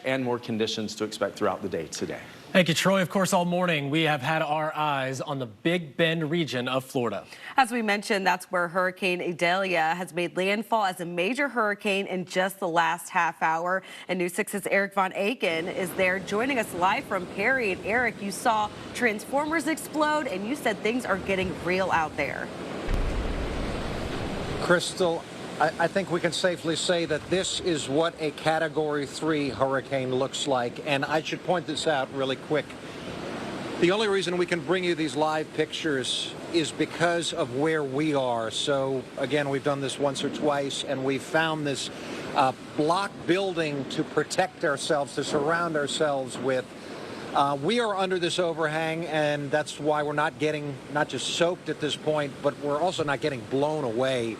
and more conditions to expect throughout the day today. Thank you, Troy. Of course, all morning we have had our eyes on the Big Bend region of Florida. As we mentioned, that's where Hurricane Idalia has made landfall as a major hurricane in just the last half hour. And News 6's Eric Von Aiken is there joining us live from Perry. And Eric, you saw transformers explode and you said things are getting real out there. Crystal, I think we can safely say that this is what a Category 3 hurricane looks like. And I should point this out really quick. The only reason we can bring you these live pictures is because of where we are. So, again, we've done this once or twice, and we've found this block building to protect ourselves, to surround ourselves with. We are under this overhang, and that's why we're not getting not just soaked at this point, but we're also not getting blown away.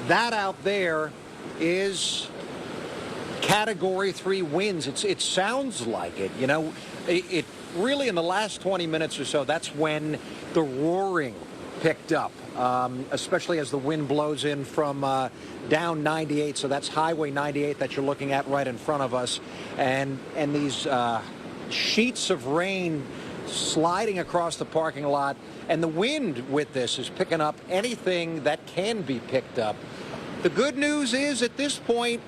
That out there is Category 3 winds. It sounds like it, you know. It really, in the last 20 minutes or so, that's when the roaring picked up, especially as the wind blows in from down 98. So that's Highway 98 that you're looking at right in front of us. And these sheets of rain sliding across the parking lot, and the wind with this is picking up anything that can be picked up. The good news is at this point,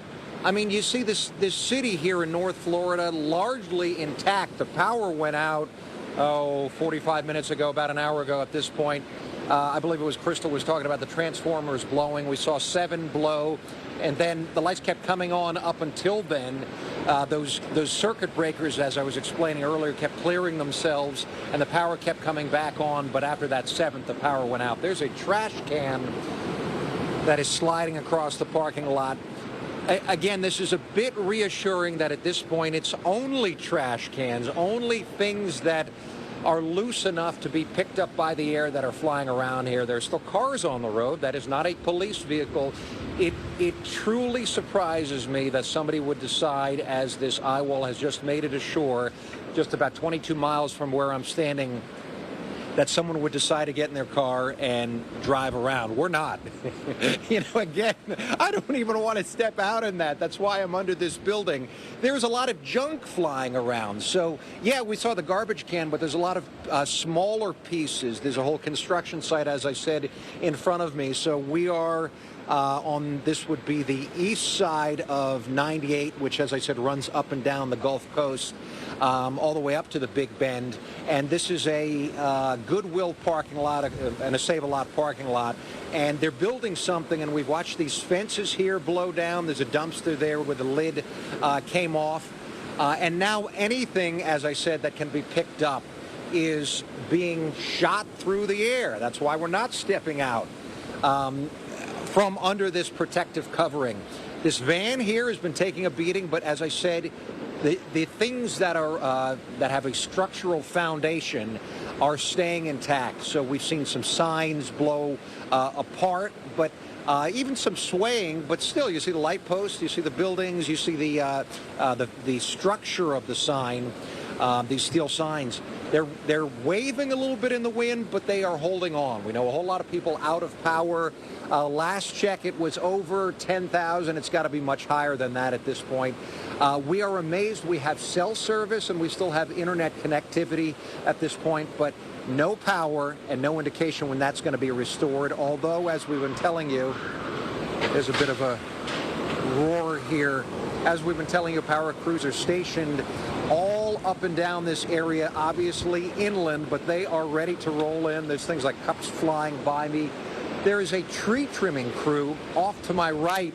I mean, you see this city here in North Florida largely intact. The power went out, 45 minutes ago, about an hour ago at this point. I believe it was Crystal was talking about the transformers blowing. We saw 7 blow, and then the lights kept coming on up until then. Those circuit breakers, as I was explaining earlier, kept clearing themselves, and the power kept coming back on. But after that 7th, the power went out. There's a trash can that is sliding across the parking lot. Again, this is a bit reassuring that at this point it's only trash cans, only things that are loose enough to be picked up by the air that are flying around here. There's still cars on the road. That is not a police vehicle. It truly surprises me that somebody would decide, as this eyewall has just made it ashore, just about 22 miles from where I'm standing, that someone would decide to get in their car and drive around. We're not. You know, again, I don't even want to step out in that. That's why I'm under this building. There's a lot of junk flying around. So, yeah, we saw the garbage can, but there's a lot of smaller pieces. There's a whole construction site, as I said, in front of me. So we are on, this would be the east side of 98, which, as I said, runs up and down the Gulf Coast, all the way up to the Big Bend. And this is a Goodwill parking lot and a Save-A-Lot parking lot. And they're building something, and we've watched these fences here blow down. There's a dumpster there where the lid came off. And now anything, as I said, that can be picked up is being shot through the air. That's why we're not stepping out from under this protective covering. This van here has been taking a beating, but as I said, the things that are that have a structural foundation are staying intact. So we've seen some signs blow apart, but even some swaying. But still, you see the light posts, you see the buildings, you see the structure of the sign. These steel signs, they're waving a little bit in the wind, but they are holding on. We know a whole lot of people out of power. Last check, it was over 10,000. It's got to be much higher than that at this point. We are amazed we have cell service and we still have internet connectivity at this point, but no power and no indication when that's going to be restored. Although, as we've been telling you, there's a bit of a roar here. As we've been telling you, power crews are stationed all up and down this area, obviously inland, but they are ready to roll in. There's things like cups flying by me. There is a tree trimming crew off to my right.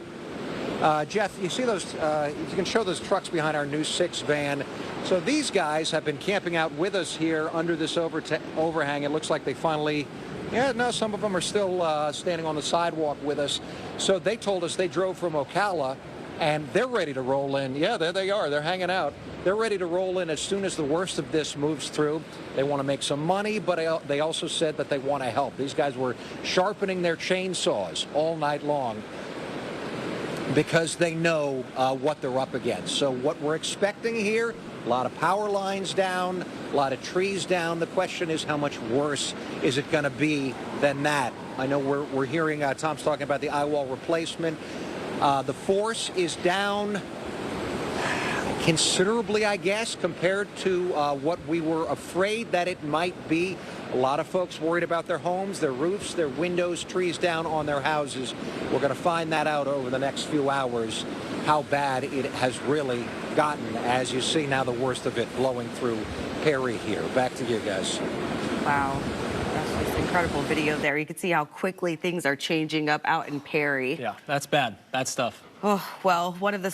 Jeff, you see those, you can show those trucks behind our News 6 van. So these guys have been camping out with us here under this overhang. It looks like they finally, yeah, no, some of them are still standing on the sidewalk with us. So they told us they drove from Ocala, and they're ready to roll in. Yeah, there they are. They're hanging out. They're ready to roll in as soon as the worst of this moves through. They want to make some money, but they also said that they want to help. These guys were sharpening their chainsaws all night long because they know what they're up against. So what we're expecting here, a lot of power lines down, a lot of trees down. The question is, how much worse is it going to be than that? I know we're hearing Tom's talking about the eyewall replacement. The force is down. I considerably, I guess, compared to what we were afraid that it might be. A lot of folks worried about their homes, their roofs, their windows, trees down on their houses. We're going to find that out over the next few hours, how bad it has really gotten. As you see now, the worst of it blowing through Perry here. Back to you guys. Wow. That's just incredible video there. You can see how quickly things are changing up out in Perry. Yeah, that's bad. Bad stuff. Oh, well, one of the